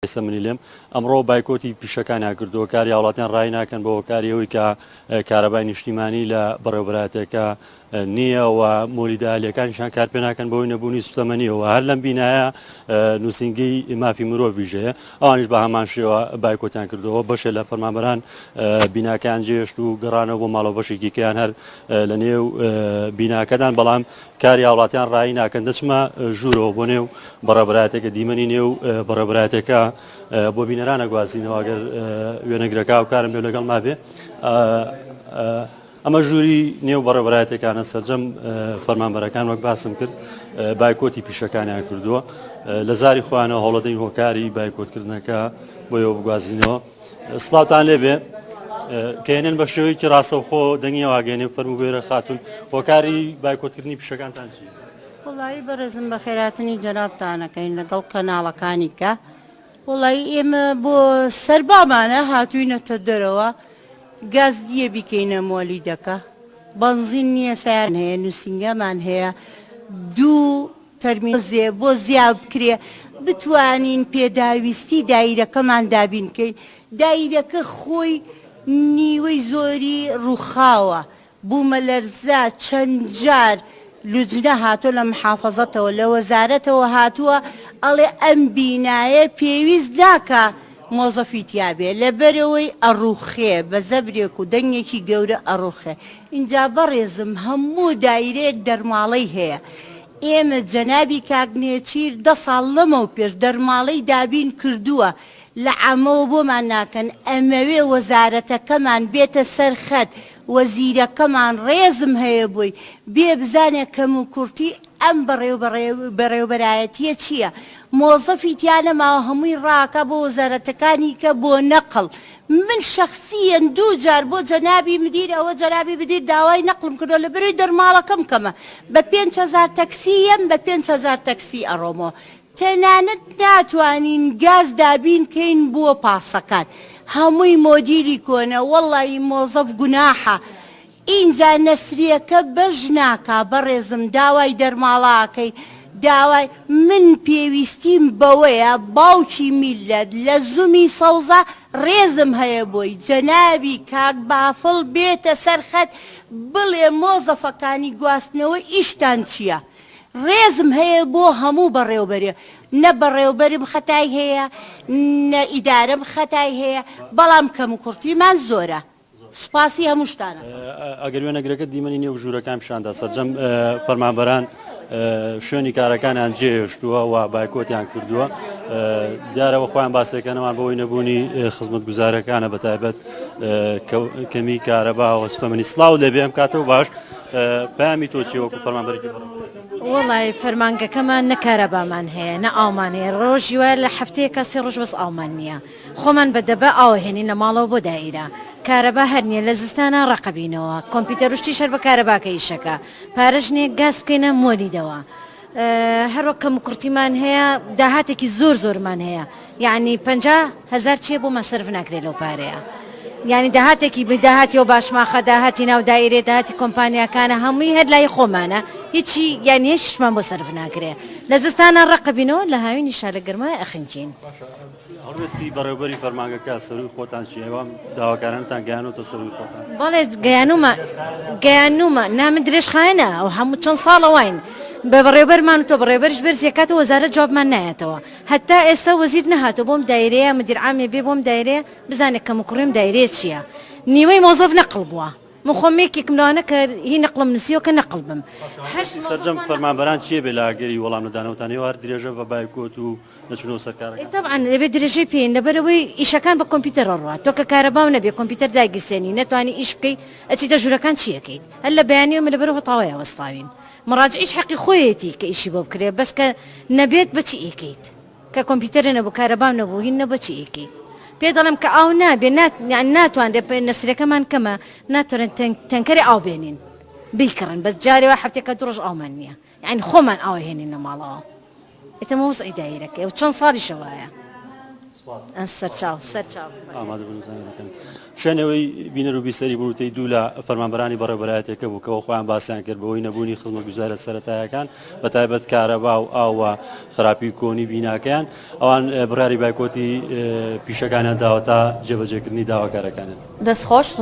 منی لێم ئەمڕۆ بایکۆتی پیشەکانیان کردووە کاری هاوڵاتیان ڕای ناکەن بۆ کاریەوەی کە کارەبای نیشتیمانی لە بەڕێوەبراتەکە نییە و مۆلیدالیەکانیشان کار پێ ناکەن بۆی نەبوونی سوتەمەنیەوە هەر لەم بینایە نووسنگی مافی مرۆڤ ویژەیە ئەوانیش بە هەمان شێوە بایکۆتیان کردەوە بەشێ لە فەرمانبەران بیناکان جێشت و گەڕانەوە بۆ ماڵەوە بەشێکی کەیان هەر لە نێو بیناکەدان بەڵام کاری هاوڵاتیان ڕای ناکەن دەچمە ژوورەوە بۆ نێو بەڕێوەبراتێکە دیمەنی نێو بەڕێوەبراتێکە بۆ بینەرانە گوازینەوە ئەگەر وێنەگرەکە و کارم بێ لەگەڵ مابێ ئەمە ژووری نێو بەڕێوەبراتەکانە سەرجەم فەرمانبەرەکان وەک باسم کرد بایکۆتی پیشەکانیان کردووە لە زاری خۆیانەوە هەوڵەدەین هۆکاری بایکۆتکردنەکە بۆیەوە بگوازینەوە سڵاوتان لێبێ کەێنێن بە شێوەیەکی ڕاستەوخۆ دەنگیەوە ئاگەێنێ فەرموبێرە خاتون هۆکاری بایکۆتکردنی پیشەکانتان چی؟ وڵایی بەڕێزم بە خێراتنی جەنابتانەکەین لەگەڵ کەناڵەکانی کە وڵایی ئێمە بۆ سەربامانە هاتووینەتە دەرەوە گاز دیە بیکەینە مۆلیدەکە بەنزین نییە سیارن هەیە نووسنگەمان هەیە دوو تەرمینزێ بۆ زیاد بکرێ بتوانین پێداویستی دایرەکەمان دابینکەین دایرەکە خۆی نیوەی زۆری ڕووخاوە بوومە لەرزە چەند جار لوجنە هاتووە لە محافەزەتەوە لە وەزارەتەوە هاتووە ئەڵێ ئەم بینایە پێویست ناکە مۆزەفی تیابێ لەبەرەوەی ئەڕووخێ بە زەبرێک و دەنگێکی گەورە ئەڕووخێ اینجا بەڕێزم هەموو دایرەیەک دەرماڵەی هەیە ئێمە جەنابی کاگنێچیر 10 ساڵ لەمە و پێش دەرماڵەی دابین کردووە لە عامەوە بۆمان ناکەن ئەمەوێ وەزارەتەکەمان بێتە سەرخەت وەزیرەکەمان ڕێزم هەیە بووی بێ بزانێ کەم و کورتی ئەم بەڕێوەبەرایەتیە چییە مۆزەفی تیانەماوە هەمووی ڕاکە بۆ وەزارەتەکانی کە بۆ نەقڵ من شخصیەن دوو جار بۆ جەنابی مدیر ئەوە جەنابی بدیر داوای نەقڵم کردو لە بەروی دەرماڵەکەم کەمە بە 5,000 تەکسیم بە 5,000 تەکسی ئەڕۆمەوە تەنانەت ناتوانین گاز دابین کەین بۆ پاسەکان هەمووی مۆدیری کۆنە وەڵی مۆزەف گوناحە اینجا نەسریەکە بەژ ناکا بەڕێزم داوای دەرماڵاکەی داوای من پێویستیم بەوەیە باوکی میلەت لە زومی سەوزە ڕێزم هەیە بۆی جەنابی کاک بافڵ بێتە سەرخەت بڵێ مۆزەفەکانی گواستنەوە ئیشتان چییە ڕێزم هەیە بۆ هەموو بەڕێوبەرێ نە بەڕێوبەرم خەتای هەیە نە ئیدارەم خەتای هەیە بەڵام کەم و کورتیمان زۆرە سوپاسی هەموو شتانە ئەگەر وێنەگرەکە دیمەنی نێو ژوورەکان پیشاندا سەرجەم فەرمانبەران شوێنی کارەکانیان جێهێشتووە و بایکۆتیان کردووە دیارەوە خۆیان باسەکەنەوان بەوەی نەبوونی خزمەتگوزارەکانە بەتایبەت کەمی کارەبا و سوپەمەنی سڵاو لێبێ ئەم کاتەوە باش پامی تۆ چی وەکو فەرمانبەرێکی وڵی فەرمانگەکەمان نە کارەبامان هەیە نە ئاڵمان هەیە ڕۆژی وایە لە هەفتەیە کە 3 ڕۆژ بەس ئاڵمان نییە خۆمان بەدەبە ئاوهێنین لە ماڵەوە بۆ دایرە کارەبا هەر نییە لە زستانە ڕقەبینەوە کۆمپیوتەر وشتی شەر بە کارەباکە ئیشەکە پارەژنێ گاز بکەینە مۆلیدەوە هەروە کەم کورتیمان هەیە داهاتێکی زۆرمان هەیە یعنی 50,000 چیە بۆ مەسرف ناکرێت لەو پارەیە یعنی داهاتێکی بداهاتی و باشماخە داهاتی ناو دایرێ داهاتی کۆمپانیاکانە هەمووی هەر لای خۆمانە هیچی یعنی هیچمان بۆ سەرف ناکرێ لە زستانە ڕقەبینەوە لە هاوینی شار لە گرمای ئەخنکین هەڵوێستی بەڕێوبەری فەرمانگەکە سەروی خۆتان چی ئەوام داواکارانتان گەیانەوە سەروی خۆتان بەڵێ گەیانومە نامە درێژخایەنە ئەو هەموو چەند ساڵەوەین بە بەڕێوبەرمان تۆ بەڕێوبەرش بەرزیەکاتە وەزارەت جوابمان نایەتەوە هەتا ئێستا وەزیر نەهاتەوە بۆم دایرەیە مدیرعامێ بێ بۆم دایرەیە بزانێت کەم و کوڕیم دایرێ چییە نیوەی مۆزەف نەقڵ بووە من خۆمێکێکم لەوانە کە هی نەقڵم نووسیەوە کە نەقڵ بم سەرجەم فەرمانبەران چییە بێ لاگەری وەڵام نەدانەوەتانەوە هەر درێژە بە بایکۆت و نەچونەوە سەرکارەکە طبعا دەبێت درێژەی پێین لەبەرەوەی ئیشەکان بە کۆمپیوتەر ڕات تۆ کە کارەباو نەبێ کۆمپیوتەر داگیرسێنی نەتوانی ئیش بکەیت ئەچیتە ژوورەکان چیەکەیت هەر لە بەیانیەوە لەبەرەوە تاوای وەستاوین مڕاجعیش حەقی خۆیەتی کە ئیشی بۆ بکرێ بەس کە نەبێت بەچی ئیکەیت کە کۆمپیوتەرە نەبوو کارەباو نەبوو هین نەبەچی ئیکەیت پێ دەڵێم کە ئاو نابێ ناتوانێت نەسرەکەمان کەمە ناتوانن تەنکەری ئاو بێنین بیکڕن بەس جارێەوە هەفتێکە 2 ڕۆژ ئاومان نییە یعنی خۆمان ئاوهێنین لە ماڵەوە ئێتەمە وەسعی دایرەکە و چەند ساڵی شەوایە سەرچاو ئامادە بنووسانەکەن شوێنەوەی بینەر و بیسەری بوونوتەی دوو لە فەرمانبەرانی بەڕێوەبەرایەتێکە بوو کەەوە خۆیان باسییان کرد بەوەی نەبوونی خزمەتگوزارە سەرەتایەکان بە تایبەت کارەبا و ئاوە خراپی کۆنی بیناکەیان ئەوان بڕیاری بایکۆتی پیشەکانیان داوە تا جێبەجێکردنی داواکارەکانن دەستخۆش